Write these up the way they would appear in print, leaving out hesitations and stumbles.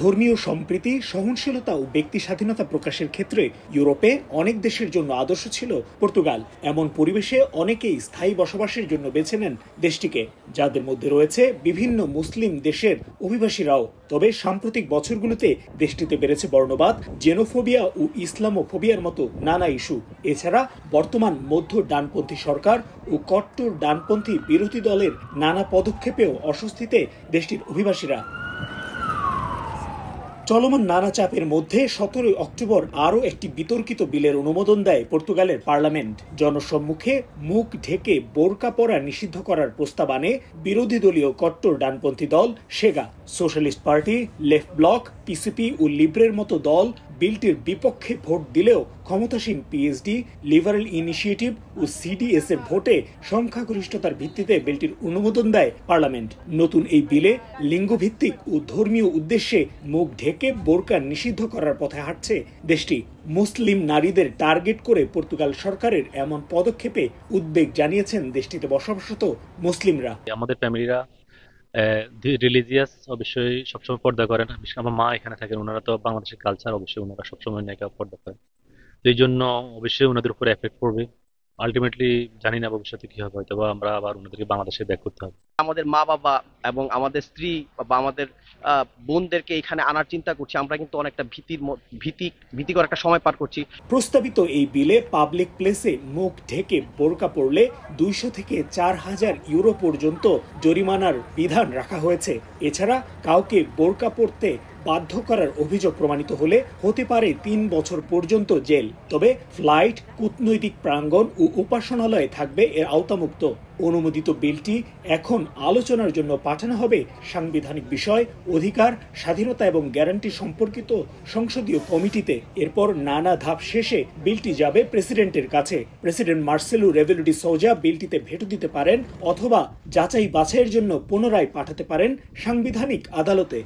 ধর্মীয় সম্প্রীতি, সহনশীলতা ও ব্যক্তি স্বাধীনতা প্রকাশের ক্ষেত্রে ইউরোপে অনেক দেশের জন্য আদর্শ ছিল পর্তুগাল। এমন পরিবেশে অনেকেই স্থায়ী বসবাসের জন্য বেছে নেন দেশটিকে, যাদের মধ্যে রয়েছে বিভিন্ন মুসলিম দেশের অভিবাসীরাও। তবে সাম্প্রতিক বছরগুলোতে দেশটিতে বেড়েছে বর্ণবাদ, জেনোফোবিয়া ও ইসলামোফোবিয়ার মতো নানা ইস্যু। এছাড়া বর্তমান মধ্য ডানপন্থী সরকার ও কট্টর ডানপন্থী বিরোধী দলের নানা পদক্ষেপেও অস্বস্তিতে দেশটির অভিবাসীরা। চলমান নানা চাপের মধ্যে 17 অক্টোবর আরও একটি বিতর্কিত বিলের অনুমোদন দেয় পর্তুগালের পার্লামেন্ট। জনসম্মুখে মুখ ঢেকে বোরকা পরা নিষিদ্ধ করার প্রস্তাব আনে বিরোধী দলীয় কট্টর ডানপন্থী দল Chega. Socialist Party, Left Bloc, PCP ও লিব্রের মতো দল বিলটির বিপক্ষে ভোট দিলেও ক্ষমতাসীন পিএসডি, লিবারেল ইনিশিয়েটিভ ও সিডিএস এর ভোটে সংখ্যাগরিষ্ঠতার ভিত্তিতে বিলটির অনুমোদন দেয় পার্লামেন্ট। নতুন এই বিলে লিঙ্গভিত্তিক ও ধর্মীয় উদ্দেশ্যে মুখ ঢেকে বোরকা নিষিদ্ধ করার পথে হাঁটছে দেশটি। মুসলিম নারীদের টার্গেট করে পর্তুগাল সরকারের এমন পদক্ষেপে উদ্বেগ জানিয়েছেন দেশটিতে বসবাসরত মুসলিমরা। আমাদের ফ্যামিলিরা রিলিজিয়াস অবশ্যই সবসময় পর্দা করেন। বিশেষ আমার মা এখানে থাকেন, ওনারা তো বাংলাদেশের কালচার অবশ্যই ওনারা সবসময় নায়িকা পর্দা করেন। তো এই জন্য অবশ্যই ওনাদের উপরে এফেক্ট পড়বে। আলটিমেটলি জানি না ভবিষ্যতে কি হবে, হয়তো আমরা আবার ওনাদেরকে বাংলাদেশে ব্যাক করতে হবে। আমাদের মা বাবা এবং আমাদের স্ত্রী বা আমাদের বোনদেরকে এখানে আনার চিন্তা করছি, আমরা কিন্তু অনেকটা ভীতিকর একটা সময় পার করছি। প্রস্তাবিত এই বিলে পাবলিক প্লেসে মুখ ঢেকে বোরকা পরলে 200 থেকে 4000 ইউরো পর্যন্ত জরিমানার বিধান রাখা হয়েছে। এছাড়া কাউকে বোরকা পরতে বাধ্য করার অভিযোগ প্রমাণিত হলে হতে পারে 3 বছর পর্যন্ত জেল। তবে ফ্লাইট, কূটনৈতিক প্রাঙ্গণ ও উপাসনালয় থাকবে এর আওতামুক্ত। অনুমোদিত বিলটি এখন আলোচনার জন্য পাঠানো হবে সাংবিধানিক বিষয়, অধিকার, স্বাধীনতা এবং গ্যারান্টি সম্পর্কিত সংসদীয় কমিটিতে। এরপর নানা ধাপ শেষে বিলটি যাবে প্রেসিডেন্টের কাছে। প্রেসিডেন্ট মার্সেলো রেবেলো ডি সোজা বিলটিতে ভেটো দিতে পারেন অথবা যাচাই বাছাইয়ের জন্য পুনরায় পাঠাতে পারেন সাংবিধানিক আদালতে।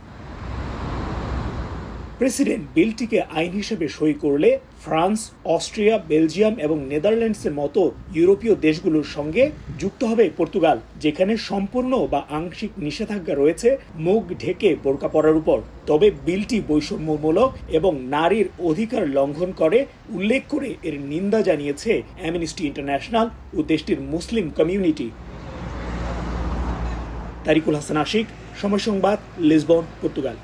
প্রেসিডেন্ট বিলটিকে আইন হিসেবে সই করলে ফ্রান্স, অস্ট্রিয়া, বেলজিয়াম এবং নেদারল্যান্ডসের মতো ইউরোপীয় দেশগুলোর সঙ্গে যুক্ত হবে পর্তুগাল, যেখানে সম্পূর্ণ বা আংশিক নিষেধাজ্ঞা রয়েছে মুখ ঢেকে বোরকা পরার উপর। তবে বিলটি বৈষম্যমূলক এবং নারীর অধিকার লঙ্ঘন করে উল্লেখ করে এর নিন্দা জানিয়েছে অ্যামনেস্টি ইন্টারন্যাশনাল ও দেশটির মুসলিম কমিউনিটি। তারিকুল হাসান আশিক, সময় সংবাদ, লিসবন, পর্তুগাল।